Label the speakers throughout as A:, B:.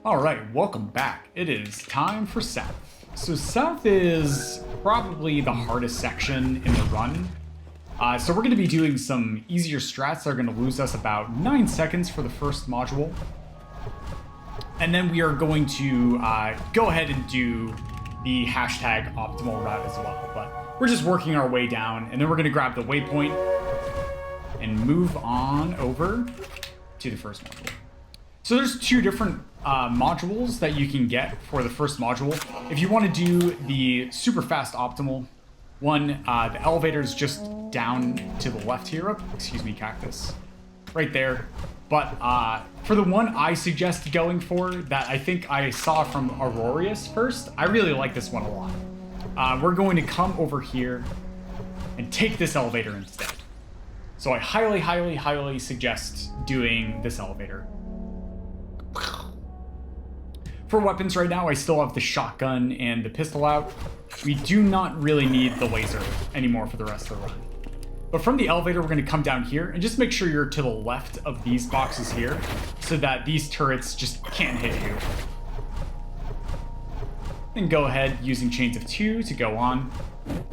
A: Alright, welcome back. It is time for South. So South is probably the hardest section in the run. So we're going to be doing some easier strats that are going to lose us about 9 seconds for the first module. And then we are going to go ahead and do the hashtag optimal route as well. But we're just working our way down, and then we're going to grab the waypoint and move on over to the first module. So there's two different modules that you can get for the first module. If you want to do the super fast optimal one, the elevator is just down to the left here. Oh, excuse me, cactus. Right there. But for the one I suggest going for, that I think I saw from Aurorius first, I really like this one a lot. We're going to come over here and take this elevator instead. So I highly, highly, highly suggest doing this elevator. For weapons right now, I still have the shotgun and the pistol out. We do not really need the laser anymore for the rest of the run. But from the elevator, we're going to come down here and just make sure you're to the left of these boxes here so that these turrets just can't hit you. Then go ahead using chains of 2 to go on.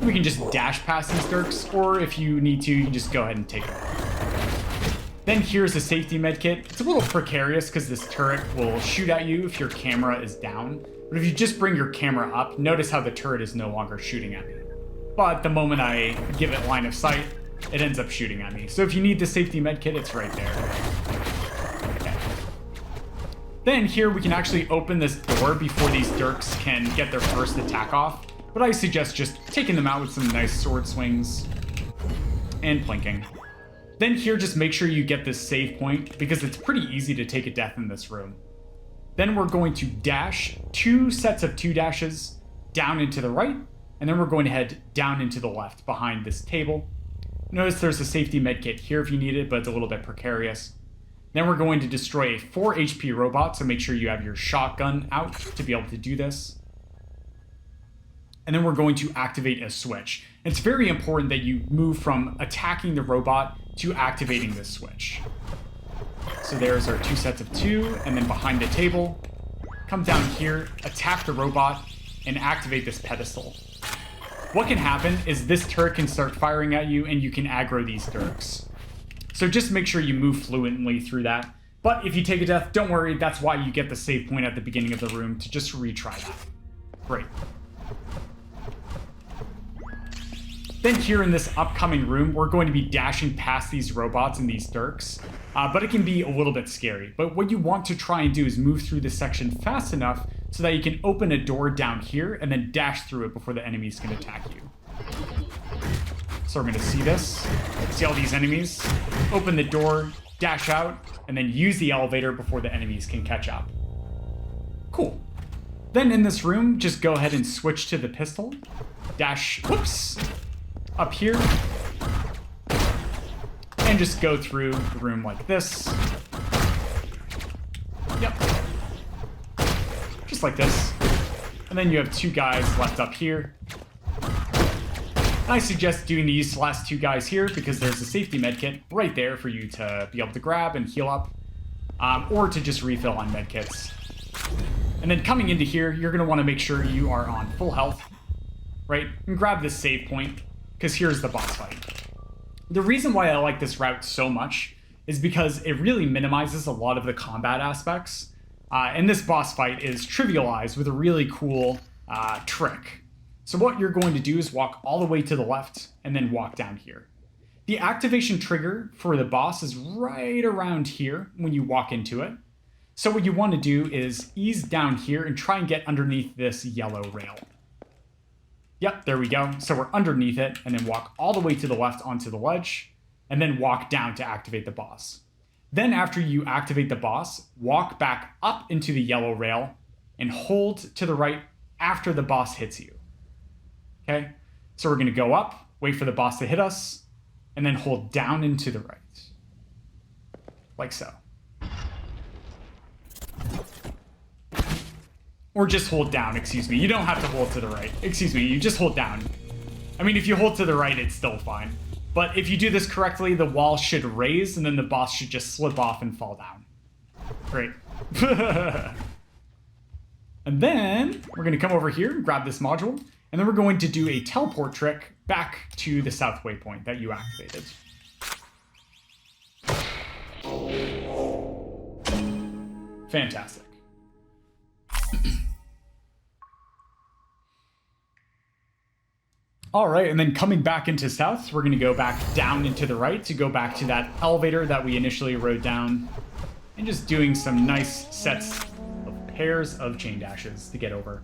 A: We can just dash past these dirks, or if you need to, you can just go ahead and take it. Then here's a safety medkit. It's a little precarious because this turret will shoot at you if your camera is down. But if you just bring your camera up, notice how the turret is no longer shooting at me. But the moment I give it line of sight, it ends up shooting at me. So if you need the safety medkit, it's right there. Okay. Then here we can actually open this door before these dirks can get their first attack off. But I suggest just taking them out with some nice sword swings and plinking. Then here, just make sure you get this save point because it's pretty easy to take a death in this room. Then we're going to dash 2 sets of 2 dashes down into the right, and then we're going to head down into the left behind this table. Notice there's a safety medkit here if you need it, but it's a little bit precarious. Then we're going to destroy a 4 HP robot, so make sure you have your shotgun out to be able to do this. And then we're going to activate a switch. It's very important that you move from attacking the robot to activating this switch. So there's our 2 sets of 2, and then behind the table, come down here, attack the robot, and activate this pedestal. What can happen is this turret can start firing at you, and you can aggro these dirks. So just make sure you move fluently through that. But if you take a death, don't worry, that's why you get the save point at the beginning of the room, to just retry that. Great. Then here in this upcoming room, we're going to be dashing past these robots and these dirks, but it can be a little bit scary. But what you want to try and do is move through this section fast enough so that you can open a door down here and then dash through it before the enemies can attack you. So we're going to see this, see all these enemies, open the door, dash out, and then use the elevator before the enemies can catch up. Cool. Then in this room, just go ahead and switch to the pistol, dash, whoops, up here, and just go through the room like this. Yep. Just like this. And then you have 2 guys left up here. And I suggest doing these last 2 guys here because there's a safety medkit right there for you to be able to grab and heal up, or to just refill on medkits. And then coming into here, you're going to want to make sure you are on full health, right? And grab this save point, because here's the boss fight. The reason why I like this route so much is because it really minimizes a lot of the combat aspects. And this boss fight is trivialized with a really cool trick. So what you're going to do is walk all the way to the left and then walk down here. The activation trigger for the boss is right around here when you walk into it. So what you want to do is ease down here and try and get underneath this yellow rail. Yep, there we go. So we're underneath it, and then walk all the way to the left onto the ledge, and then walk down to activate the boss. Then after you activate the boss, walk back up into the yellow rail, and hold to the right after the boss hits you. Okay? So we're going to go up, wait for the boss to hit us, and then hold down into the right. Like so. Or just hold down, excuse me. You don't have to hold to the right. Excuse me, you just hold down. I mean, if you hold to the right, it's still fine. But if you do this correctly, the wall should raise, and then the boss should just slip off and fall down. Great. And then we're going to come over here and grab this module, and then we're going to do a teleport trick back to the south waypoint that you activated. Fantastic. All right, and then coming back into south, we're going to go back down into the right to go back to that elevator that we initially rode down, and just doing some nice sets of pairs of chain dashes to get over.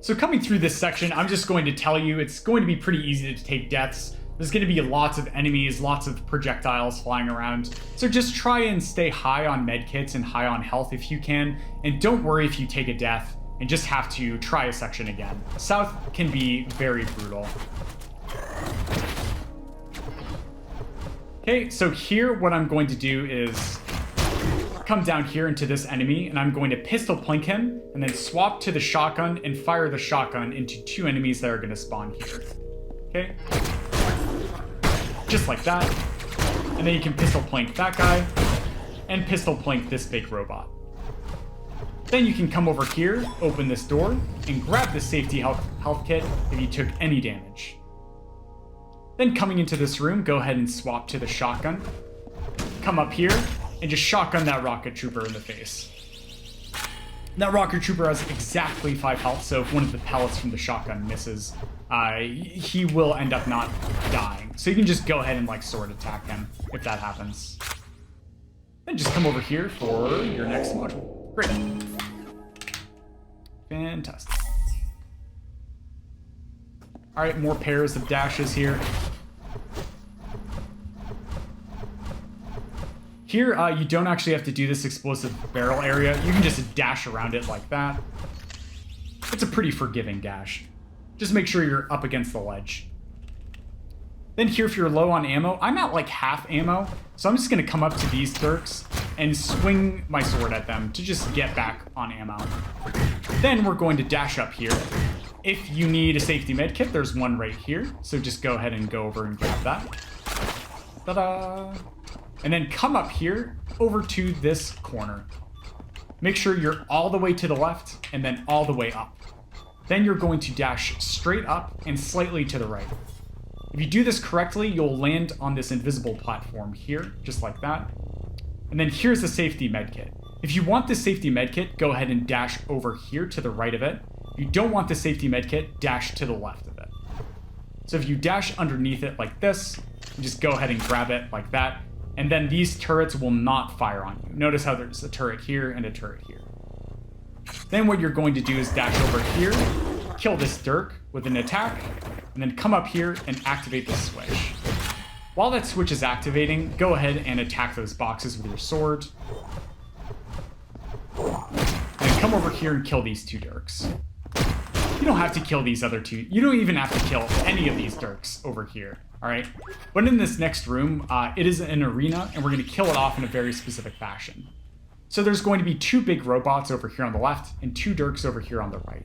A: So coming through this section, I'm just going to tell you it's going to be pretty easy to take deaths. There's going to be lots of enemies, lots of projectiles flying around. So just try and stay high on medkits and high on health if you can. And don't worry if you take a death and just have to try a section again. South can be very brutal. Okay, so here what I'm going to do is come down here into this enemy, and I'm going to pistol plink him, and then swap to the shotgun and fire the shotgun into two enemies that are going to spawn here. Okay? Just like that. And then you can pistol plink that guy, and pistol plink this big robot. Then you can come over here, open this door, and grab the safety health kit if you took any damage. Then coming into this room, go ahead and swap to the shotgun. Come up here, and just shotgun that rocket trooper in the face. That rocket trooper has exactly 5 health, so if one of the pellets from the shotgun misses, he will end up not dying. So you can just go ahead and like sword attack him if that happens. Then just come over here for your next module. Great. Fantastic. All right, more pairs of dashes here. Here, you don't actually have to do this explosive barrel area. You can just dash around it like that. It's a pretty forgiving dash. Just make sure you're up against the ledge. Then here, if you're low on ammo, I'm at like half ammo, so I'm just gonna come up to these Turks and swing my sword at them to just get back on ammo. Then we're going to dash up here. If you need a safety med kit, there's one right here, so just go ahead and go over and grab that. Ta-da! And then come up here over to this corner. Make sure you're all the way to the left and then all the way up. Then you're going to dash straight up and slightly to the right. If you do this correctly, you'll land on this invisible platform here, just like that. And then here's the safety medkit. If you want the safety medkit, go ahead and dash over here to the right of it. If you don't want the safety medkit, dash to the left of it. So if you dash underneath it like this, you just go ahead and grab it like that. And then these turrets will not fire on you. Notice how there's a turret here and a turret here. Then what you're going to do is dash over here, kill this Dirk with an attack, and then come up here and activate the switch. While that switch is activating, go ahead and attack those boxes with your sword. And come over here and kill these two Dirks. You don't have to kill these other two. You don't even have to kill any of these Dirks over here, all right? But in this next room, it is an arena, and we're going to kill it off in a very specific fashion. So there's going to be two big robots over here on the left and two Dirks over here on the right.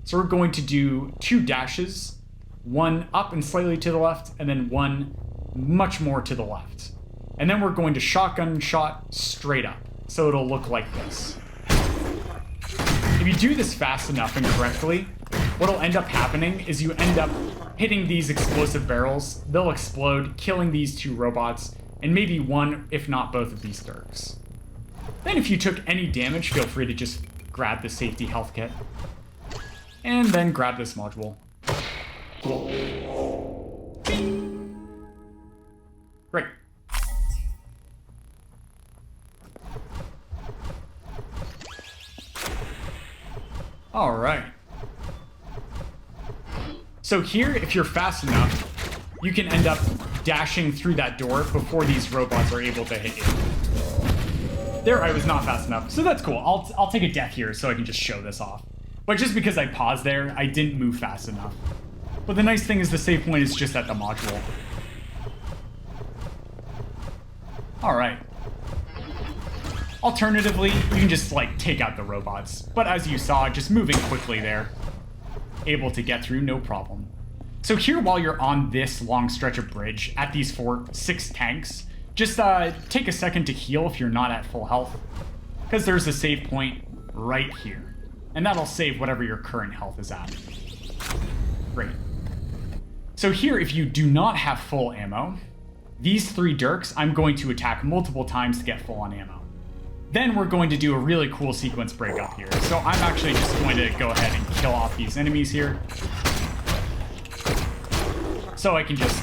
A: So we're going to do 2 dashes, one up and slightly to the left, and then one much more to the left. And then we're going to shotgun shot straight up, so it'll look like this. If you do this fast enough and correctly, what'll end up happening is you end up hitting these explosive barrels, they'll explode, killing these 2 robots, and maybe one, if not both of these Dirks. Then if you took any damage, feel free to just grab the safety health kit. And then grab this module. Cool. Great. All right. So here, if you're fast enough, you can end up dashing through that door before these robots are able to hit you. There, I was not fast enough. So that's cool. I'll take a death here so I can just show this off. But just because I paused there, I didn't move fast enough. But the nice thing is the save point is just at the module. All right. Alternatively, you can just like take out the robots. But as you saw, just moving quickly there, able to get through, no problem. So here, while you're on this long stretch of bridge at these 6 tanks, just take a second to heal if you're not at full health, because there's a save point right here, and that'll save whatever your current health is at. Great. So here, if you do not have full ammo, these 3 Dirks, I'm going to attack multiple times to get full on ammo. Then we're going to do a really cool sequence break up here. So I'm actually just going to go ahead and kill off these enemies here, so I can just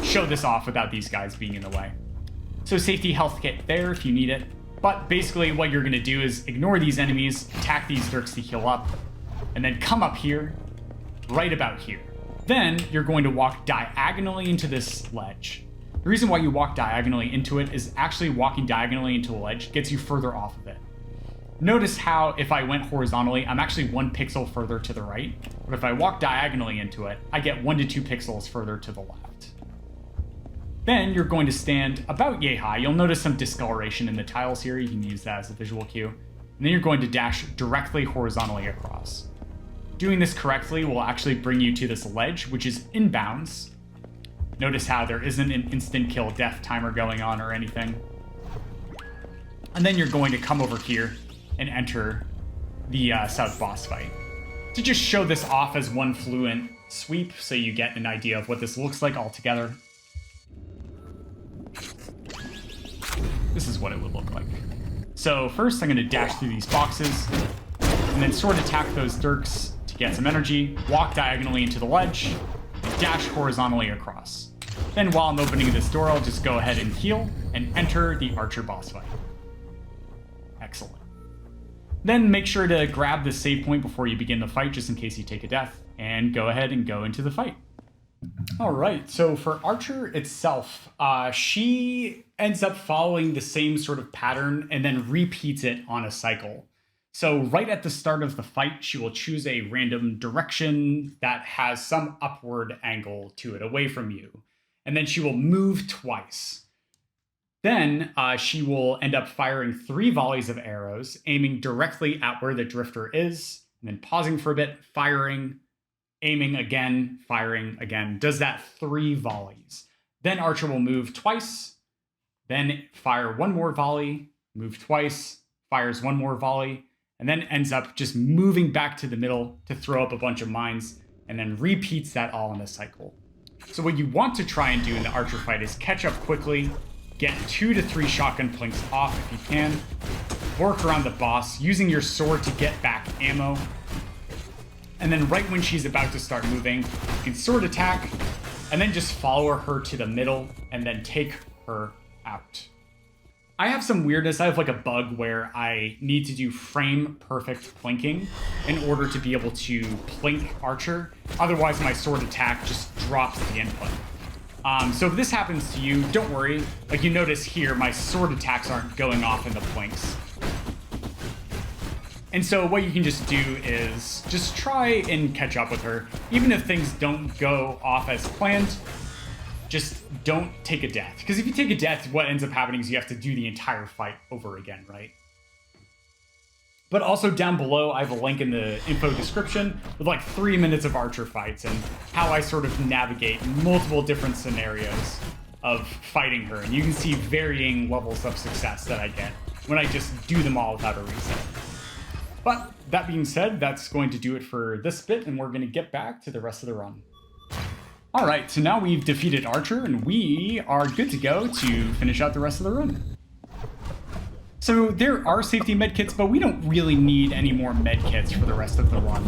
A: show this off without these guys being in the way. So safety health kit there if you need it. But basically what you're going to do is ignore these enemies, attack these Dirks to heal up, and then come up here, right about here. Then you're going to walk diagonally into this ledge. The reason why you walk diagonally into it is actually walking diagonally into a ledge gets you further off of it. Notice how if I went horizontally, I'm actually 1 pixel further to the right, but if I walk diagonally into it, I get 1 to 2 pixels further to the left. Then you're going to stand about yay high. You'll notice some discoloration in the tiles here. You can use that as a visual cue. And then you're going to dash directly horizontally across. Doing this correctly will actually bring you to this ledge, which is inbounds. Notice how there isn't an instant kill death timer going on or anything. And then you're going to come over here and enter the south boss fight. To just show this off as one fluent sweep so you get an idea of what this looks like all together. This is what it would look like. So first I'm going to dash through these boxes and then sword attack those Dirks to get some energy, walk diagonally into the ledge, and dash horizontally across. Then while I'm opening this door, I'll just go ahead and heal and enter the Archer boss fight. Excellent. Then make sure to grab the save point before you begin the fight, just in case you take a death, and go ahead and go into the fight. All right, so for Archer itself, she ends up following the same sort of pattern and then repeats it on a cycle. So right at the start of the fight, she will choose a random direction that has some upward angle to it, away from you. And then she will move twice. Then she will end up firing 3 volleys of arrows, aiming directly at where the drifter is, and then pausing for a bit, firing, aiming again, firing again. Does that 3 volleys. Then Archer will move twice, then fire 1 more volley, move twice, fires 1 more volley, and then ends up just moving back to the middle to throw up a bunch of mines, and then repeats that all in a cycle. So what you want to try and do in the Archer fight is catch up quickly, get 2 to 3 shotgun plinks off if you can, work around the boss using your sword to get back ammo, and then right when she's about to start moving, you can sword attack, and then just follow her to the middle, and then take her out. I have some weirdness. I have like a bug where I need to do frame perfect plinking in order to be able to plink Archer. Otherwise, my sword attack just drops the input. So if this happens to you, don't worry. Like you notice here, my sword attacks aren't going off in the plinks. And so what you can just do is just try and catch up with her. Even if things don't go off as planned, just don't take a death. Because if you take a death, what ends up happening is you have to do the entire fight over again, right? But also down below, I have a link in the info description with like 3 minutes of Archer fights and how I sort of navigate multiple different scenarios of fighting her. And you can see varying levels of success that I get when I just do them all without a reset. But that being said, that's going to do it for this bit, and we're going to get back to the rest of the run. All right, so now we've defeated Archer, and we are good to go to finish out the rest of the run. So there are safety medkits, but we don't really need any more medkits for the rest of the run.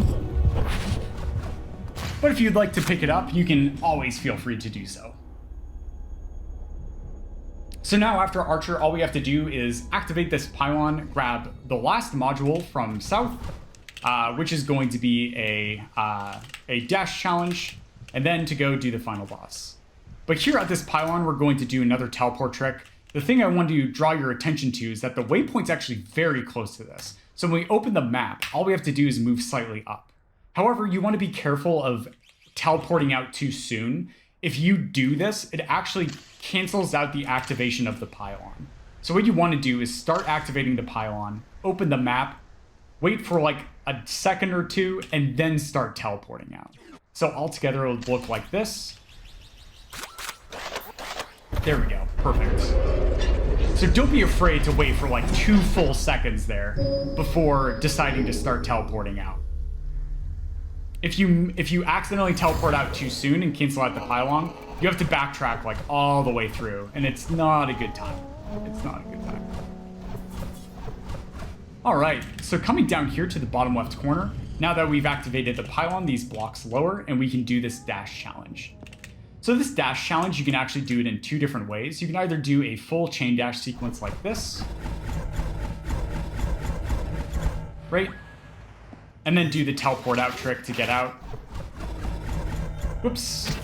A: But if you'd like to pick it up, you can always feel free to do so. So now after Archer, all we have to do is activate this pylon, grab the last module from south, which is going to be a dash challenge, and then to go do the final boss. But here at this pylon, we're going to do another teleport trick. The thing I want to draw your attention to is that the waypoint's actually very close to this. So when we open the map, all we have to do is move slightly up. However, you want to be careful of teleporting out too soon. If you do this, it actually cancels out the activation of the pylon. So what you want to do is start activating the pylon, open the map, wait for like a second or two, and then start teleporting out. So altogether, it'll look like this. There we go. Perfect. So don't be afraid to wait for like 2 full seconds there before deciding to start teleporting out. If you accidentally teleport out too soon and cancel out the pylon, you have to backtrack like all the way through, and it's not a good time. It's not a good time. All right, so coming down here to the bottom left corner, now that we've activated the pylon, these blocks lower, and we can do this dash challenge. So this dash challenge, you can actually do it in 2 different ways. You can either do a full chain dash sequence like this, right? And then do the teleport out trick to get out. Whoops.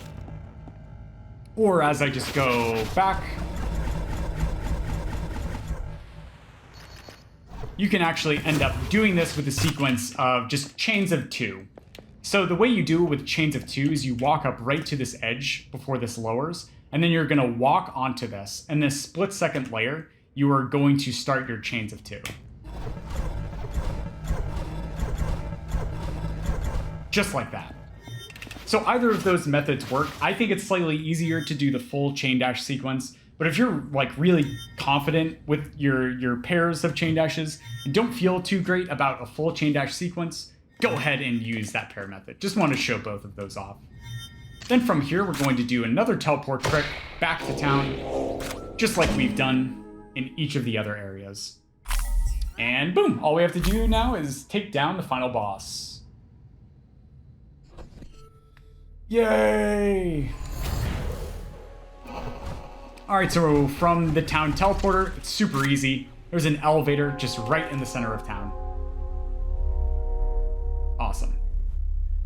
A: Or as I just go back, you can actually end up doing this with a sequence of just chains of 2. So the way you do it with chains of 2 is you walk up right to this edge before this lowers, and then you're going to walk onto this. And this split-second layer, you are going to start your chains of 2. Just like that. So either of those methods work. I think it's slightly easier to do the full chain dash sequence, but if you're like really confident with your pairs of chain dashes and don't feel too great about a full chain dash sequence, go ahead and use that pair method. Just want to show both of those off. Then from here, we're going to do another teleport trick back to town, just like we've done in each of the other areas. And boom, all we have to do now is take down the final boss. Yay! All right, so from the town teleporter, it's super easy. There's an elevator just right in the center of town. Awesome.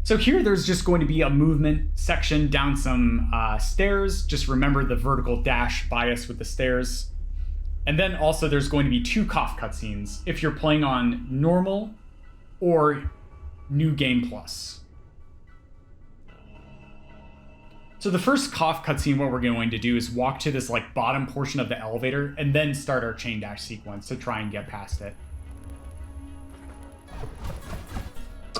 A: So here there's just going to be a movement section down some stairs. Just remember the vertical dash bias with the stairs. And then also there's going to be 2 cough cutscenes if you're playing on normal or New Game Plus. So the first cough cutscene, what we're going to do is walk to this like bottom portion of the elevator and then start our chain dash sequence to try and get past it.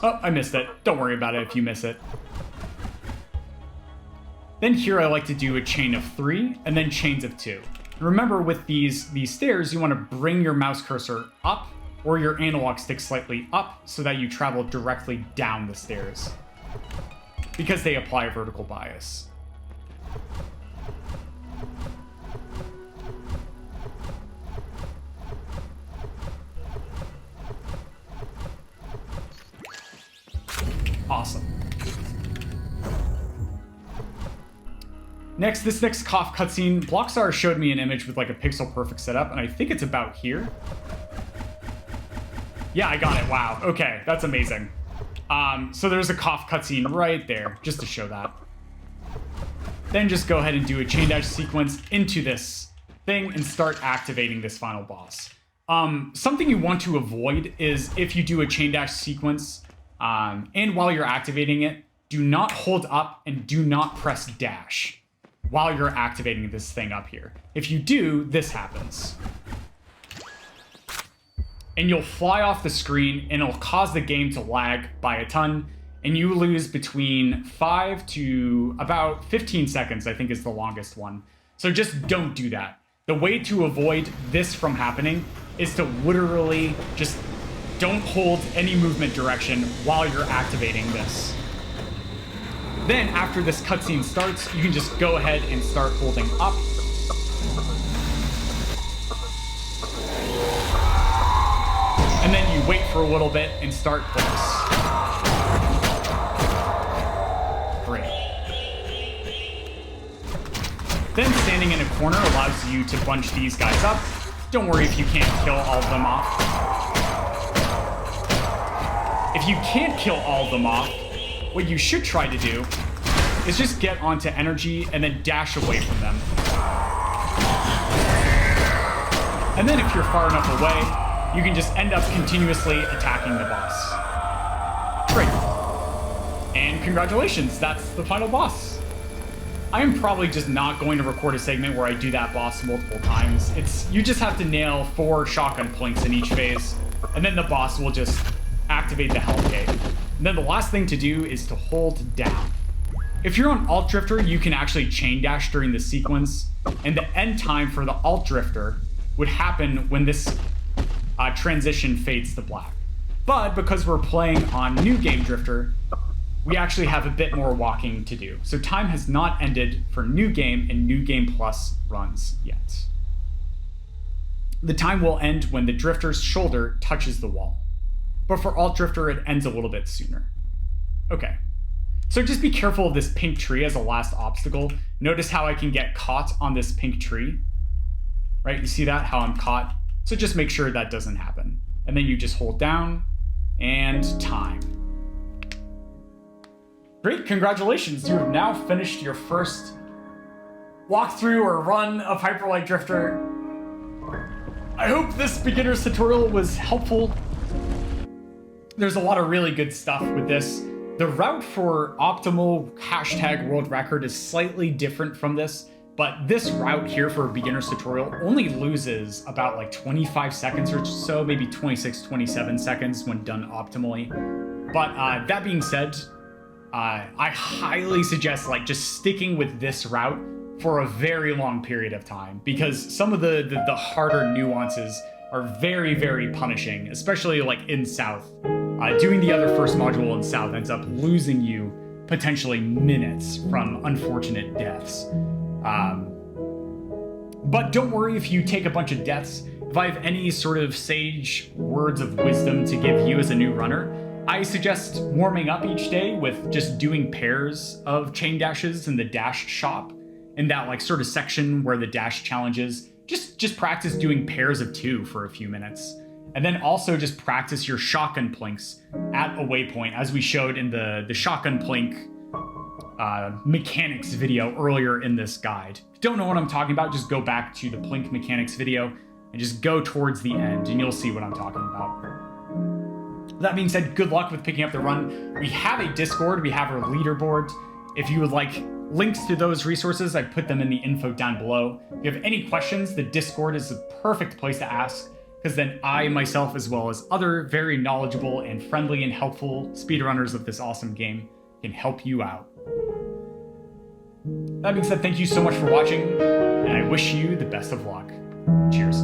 A: Oh, I missed it. Don't worry about it if you miss it. Then here I like to do a chain of 3 and then chains of 2. Remember with these stairs, you want to bring your mouse cursor up or your analog stick slightly up so that you travel directly down the stairs, because they apply a vertical bias. Awesome. Next, this next cough cutscene, Blockstar showed me an image with like a pixel perfect setup, and I think it's about here. Yeah, I got it. Wow. Okay, that's amazing. So there's a cough cutscene right there, just to show that. Then just go ahead and do a chain dash sequence into this thing and start activating this final boss. Something you want to avoid is if you do a chain dash sequence, and while you're activating it, do not hold up and do not press dash while you're activating this thing up here. If you do, this happens. And you'll fly off the screen, and it'll cause the game to lag by a ton, and you lose between 5 to about 15 seconds, I think is the longest one. So just don't do that. The way to avoid this from happening is to literally just don't hold any movement direction while you're activating this. Then after this cutscene starts, you can just go ahead and start holding up. And then you wait for a little bit and start this. Great. Then standing in a corner allows you to bunch these guys up. Don't worry if you can't kill all of them off. If you can't kill all of them off, what you should try to do is just get onto energy and then dash away from them. And then if you're far enough away, you can just end up continuously attacking the boss. Great. And congratulations, that's the final boss. I am probably just not going to record a segment where I do that boss multiple times. You just have to nail 4 shotgun points in each phase, and then the boss will just activate the health gate. And then the last thing to do is to hold down. If you're on Alt Drifter, you can actually chain dash during the sequence, and the end time for the Alt Drifter would happen when this transition fades to black. But because we're playing on New Game Drifter, we actually have a bit more walking to do. So time has not ended for New Game and New Game Plus runs yet. The time will end when the drifter's shoulder touches the wall. But for Alt Drifter, it ends a little bit sooner. Okay. So just be careful of this pink tree as a last obstacle. Notice how I can get caught on this pink tree. Right? You see that? How I'm caught? So just make sure that doesn't happen. And then you just hold down and time. Great, congratulations. You have now finished your first walkthrough or run of Hyperlight Drifter. I hope this beginner's tutorial was helpful. There's a lot of really good stuff with this. The route for optimal #world record is slightly different from this, but this route here for a beginner's tutorial only loses about like 25 seconds or so, maybe 26, 27 seconds when done optimally. But that being said, I highly suggest like just sticking with this route for a very long period of time, because some of the harder nuances are very, very punishing, especially like in South. Doing the other first module in South ends up losing you potentially minutes from unfortunate deaths. But don't worry if you take a bunch of deaths. If I have any sort of sage words of wisdom to give you as a new runner, I suggest warming up each day with just doing pairs of chain dashes in the dash shop, in that like sort of section where the dash challenge is. Just practice doing pairs of 2 for a few minutes. And then also just practice your shotgun plinks at a waypoint, as we showed in the shotgun plink mechanics video earlier in this guide. If you don't know what I'm talking about, just go back to the plink mechanics video and just go towards the end and you'll see what I'm talking about. That being said, good luck with picking up the run. We have a Discord, we have our leaderboard. If you would like links to those resources, I put them in the info down below. If you have any questions, the Discord is the perfect place to ask, because then I, myself, as well as other very knowledgeable and friendly and helpful speedrunners of this awesome game can help you out. That being said, thank you so much for watching, and I wish you the best of luck. Cheers.